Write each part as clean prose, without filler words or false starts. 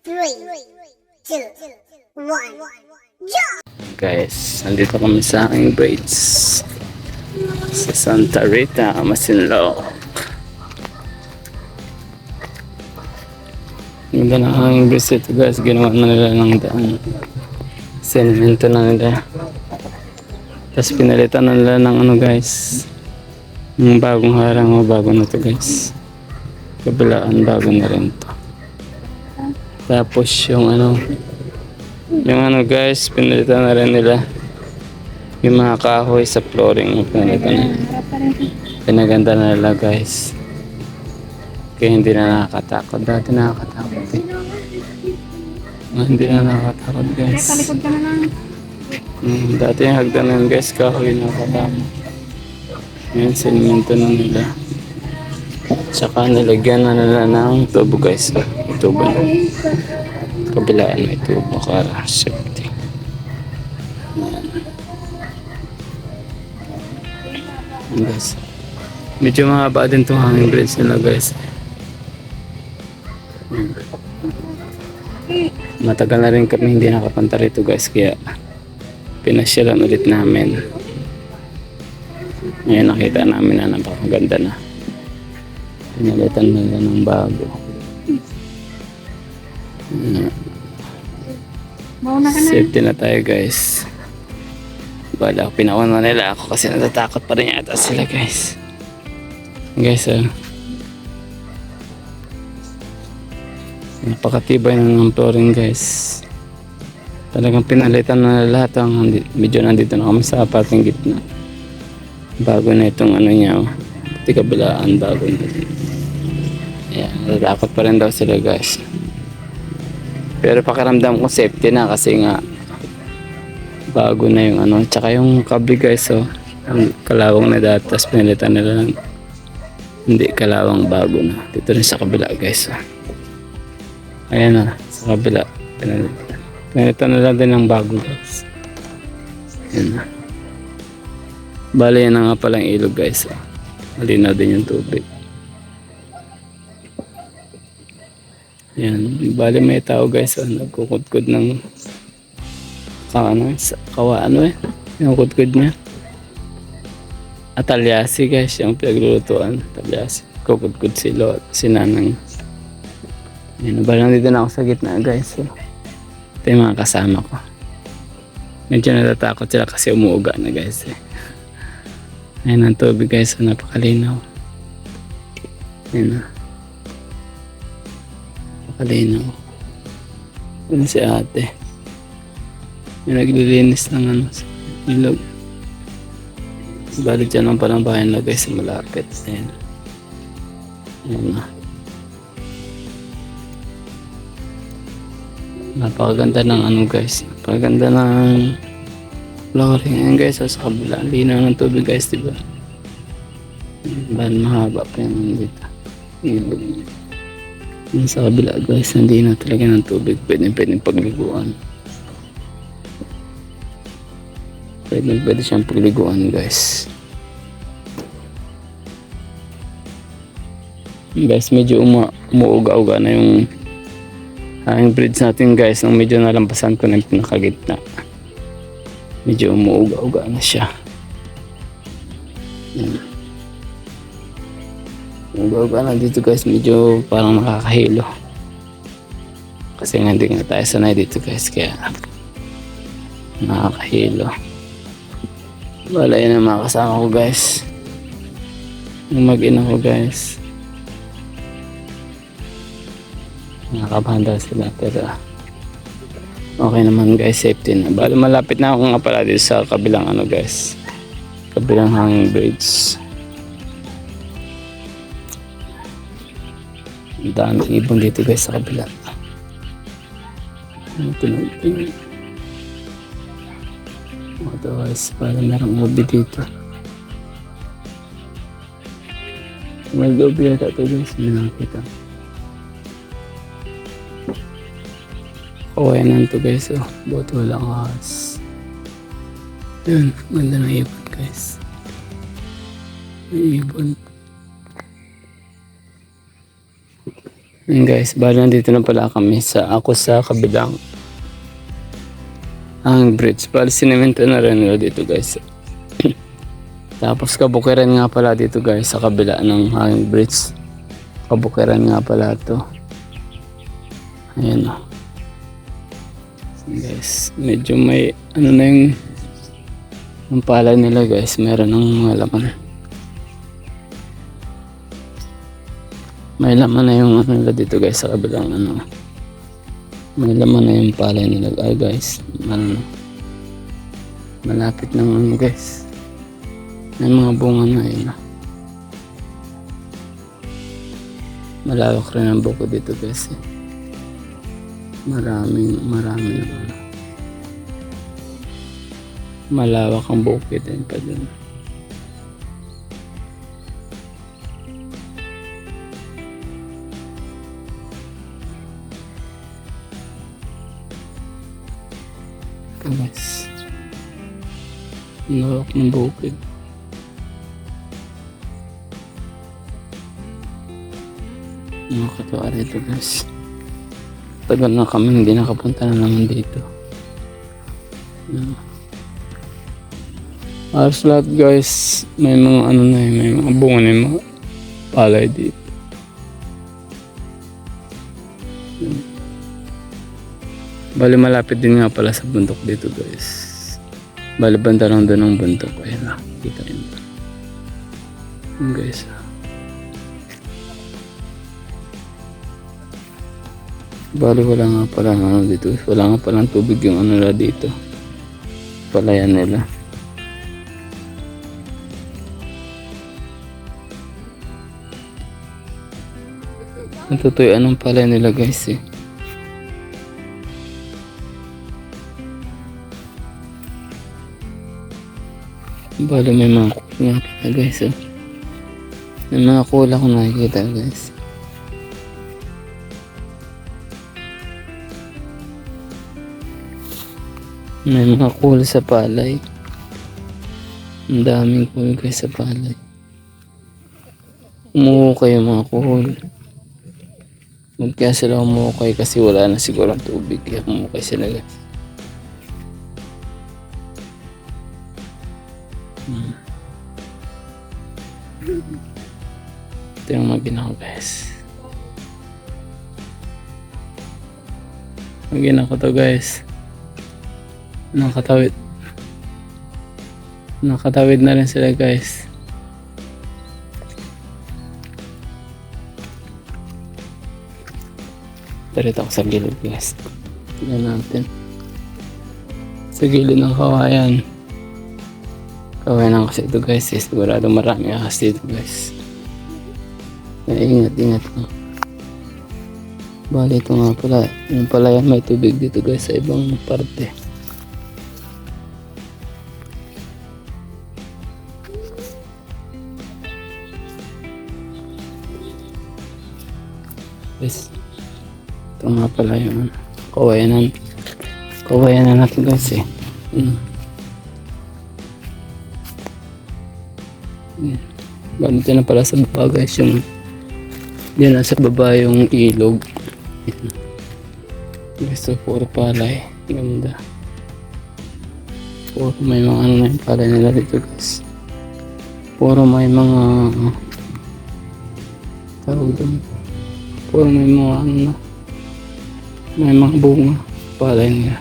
Three, two, one, jump! Guys, nandito kami sa aking braids sa Santa Rita, Masinloc. Ganda na ang braids ito guys, ginawa na nila ng daan. Semento na nila. Tapos pinalitan na nila ng ano guys, yung bagong harang o bago na to guys. Kabilaan bago na rin to. Tapos yung ano guys, pinalitan na rin nila yung mga kahoy sa flooring. Pinaganda na nila guys, kaya hindi na nakakatakot. Dati nakakatakot eh. Hindi na nakakatakot guys. Talikod ka na lang. Dati yung hagdanan guys, kahoy nakakatakot. Ngayon semento na nila. Tsaka nilagyan na nila ng tubo guys. Tubo na. Kabilaan may tubo para safety. Ayan guys. Medyo mahaba din itong hanging bridge nila guys. Matagal na rin kami hindi nakapunta rito guys, kaya pinasyalan ulit namin. Ngayon nakita namin na napakaganda na. Pinalitan nila ng bago. Mauna ka na. Safety na tayo guys. Bala, pinauna nila ako kasi natatakot pa rin yata sila guys. Guys, napakatibay ng flooring guys. Talagang pinalitan na lahat ang medyo nandito na kami sa parting gitna. Bago na itong ano niya, pati kabilaan bago na. Ayan, natatakot pa rin daw sila guys. Pero pakiramdam ko safety na kasi nga bago na yung ano. Tsaka yung kable guys, ang kalawang na dati, tapos pinalitan nila ng hindi kalawang bago na. Dito rin sa kabila guys. Ayan na, sa kabila. Pinalitan nila din ng bago guys. Ayan na. Bale yan na nga palang ilog guys. Malinaw din yung tubig. Yan, bali may tao guys, nagkukudkod ng yung kudkod niya. Atalyasi guys, yung pinaglulutuan. Atalyasi, kukudkod si nanang. Yan, bali nandito na ako sa gitna guys. Ito yung mga kasama ko. Medyo natatakot sila kasi umuuga na guys eh. Ayan ang tubig guys, napakalinaw. Ayan na. Kalinaw. Yun si ate. Yung naglilinis ng ano, ilog. Balik dyan ang palang bahay na guys, malapit. Ayan. Ayan na. Napakaganda ng ano guys. Napakaganda ng flooring. Ayan guys, sa kabila. Linaw ng tubig guys, diba? Bahan mahaba pa yung dito. Ilog. Yung sa kabila guys, hindi na talaga ng tubig. Pwede pagliguan. Pwede siyang pagliguan guys. Guys, medyo umuuga-uga na yung hanging bridge natin guys. Nung medyo nalampasan ko na yung pinakagitna. Medyo umuuga-uga na siya. Yan. Baga na dito guys, medyo parang nakakahilo kasi nga hindi nga tayo sanay dito guys, kaya nakakahilo. Wala yun ang mga kasama ko guys, yung mag-ina ko guys. Nakakabahan daw sila pero okay naman guys, safety na. Bali malapit na ako nga pala dito sa kabilang ano guys, kabilang hanging bridge. Ang daming ibon dito guys sa kabila. Ito guys, parang merong ubi dito. May ubi yata ito guys, hindi nakakita. Kawayanan to guys, buhat walang ahas. Yun, ganda ng ibon guys. May ibon. Yun guys, bali nandito na pala kami ako sa kabilang ang bridge. Bali sinemento na rin nila dito guys. Tapos kabukiran nga pala dito guys sa kabila ng hanging bridge. Kabukiran nga pala to. Ayan o. Guys, medyo may ano na yung palay nila guys. Meron ng mga laman. May laman na yung ano nila dito guys sa kabilang ano. May laman na yung palay nila guys. Ano, malapit ng ano guys. May mga bunga na yun. Malawak rin ang buko dito guys. Marami na ano. Malawak ang bukid din pa dun. Guys, lawak ng bukid. Nakakatawa rito guys. Tagal na kami hindi nakapunta na naman dito. Halos lahat guys, may mga ano na may mga bunga na yung mga palay dito. Bali malapit din nga pala sa bundok dito guys. Bali banda lang doon ang bundok. Ayun na, kita rin ba? Yun guys. Bali wala nga pala ano dito. Wala nga palang tubig yung ano nila dito. Palayan nila. Natutuyuan ng palayan nila guys eh. Bali may mga kulang nakikita guys oh. May mga kulang ko nakikita guys. May mga kulang sa palay. Ang daming kulang guys sa palay. Umuukay yung mga kulang. Huwag kaya sila umuukay kasi wala na siguro ang tubig. Kaya umuukay sila guys. Ito yung mga ginawa guys. Ang ginawa ko to guys. Nakatawid na rin sila guys. Tarito ako sa gilid guys. Tignan natin. Sa gilid ng kawayan. Kawayan kasi ito guys. Sigurado marami ahas dito guys. Kaya ingat lang. Bali ito nga pala. Yung pala yan may tubig dito guys sa ibang parte. Guys. Ito nga pala yung kawayanan natin guys eh. Ganito na pala sa baba guys yung yan nasa baba yung ilog. Guys, so puro palay. Ganda. Puro may mga ano na yung palay nila dito guys. Puro may mga tawag doon. Puro may mga ano na. May mga bunga palay nila.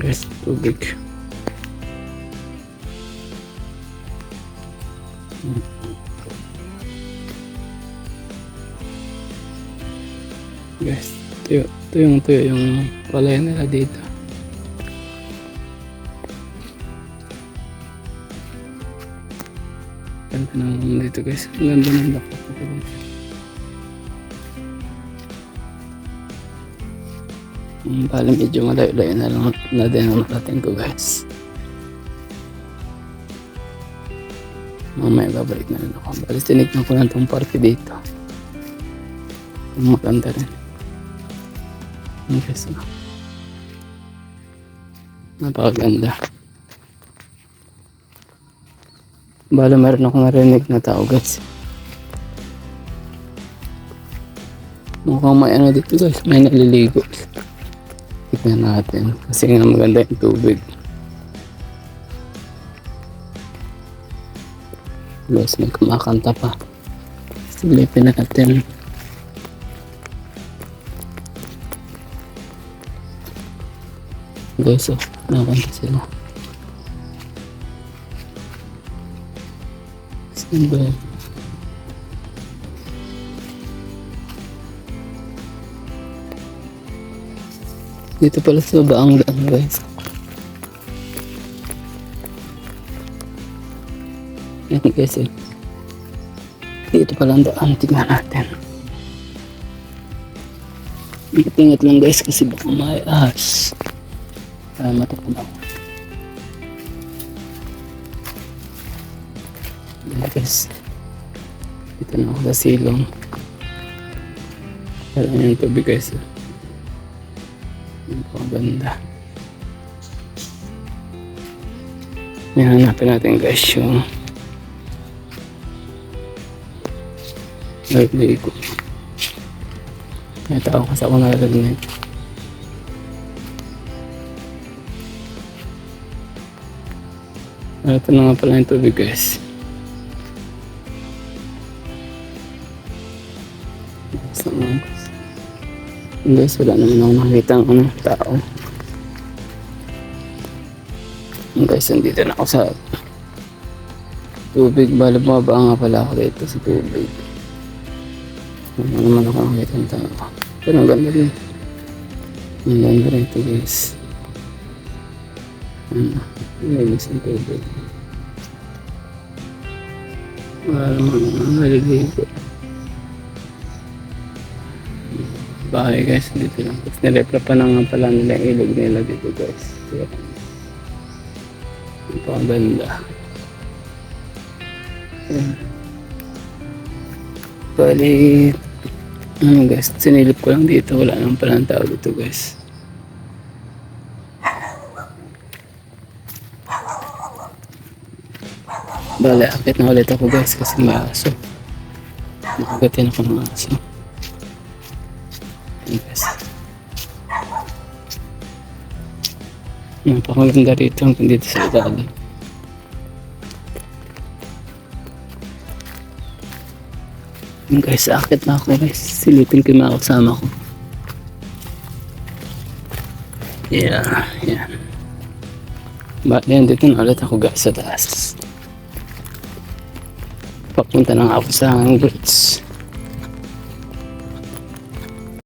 Guys, tubig. Guys, ito yung palay nila dito. Ganda naman dito guys. Ganda ng lakot dito. Bali medyo malayo-layo na lang na din ang narating ko guys. Mamaya babalik na rin ako. Bali tinignan ko lang itong party dito. Maganda rin. Okay, so napakaganda. Bali meron ako narinig na tao guys. Mukhang may ano dito guys, may naliligo. Tignan natin. Kasi nga maganda yung tubig. Guys, may kumakanta pa. Silipin natin. Guys, oh, nakakanta sila. Saan ba yun? Dito pala sa baang daan guys. Yan guys eh. Dito pala ang daan. Tignan natin. Ingat lang guys kasi baka may ahas. Matutunaw. Yan guys. Dito na ako sa silong. Parang yung tubig guys. Ang ganda. Hanapin natin guys yung naliligo. May tao kasi ako narinig. Ito na nga pala yung tubig guys. Guys, wala naman ako nakita ng tao. Guys, nandito na ako sa tubig. Bala bumaba nga pala ako dito sa tubig. Wala naman ako nakita ng tao. Pero ang ganda rin. Ang ganda rin ito guys. Linis ang tubig. Wala naman ako naliligo. Bahay guys, dito lang. Tapos nirepla pa na nga pala nila yung ilog nila dito guys. Ito ang ganda. Bali, ano guys, sinilip ko lang dito. Wala naman pala ng tao dito guys. Bali, akit na ulit ako guys kasi may aso. Nakagatin ako ng aso. Yes. Napakaganda rito hanggang dito sa ilalim. Guys, akit na ako guys. Silipin ko yung mga kasama ko. Yeah, yeah. Ba't yan, dito na ulit ako guys sa taas. Papunta na nga ako sa bridge.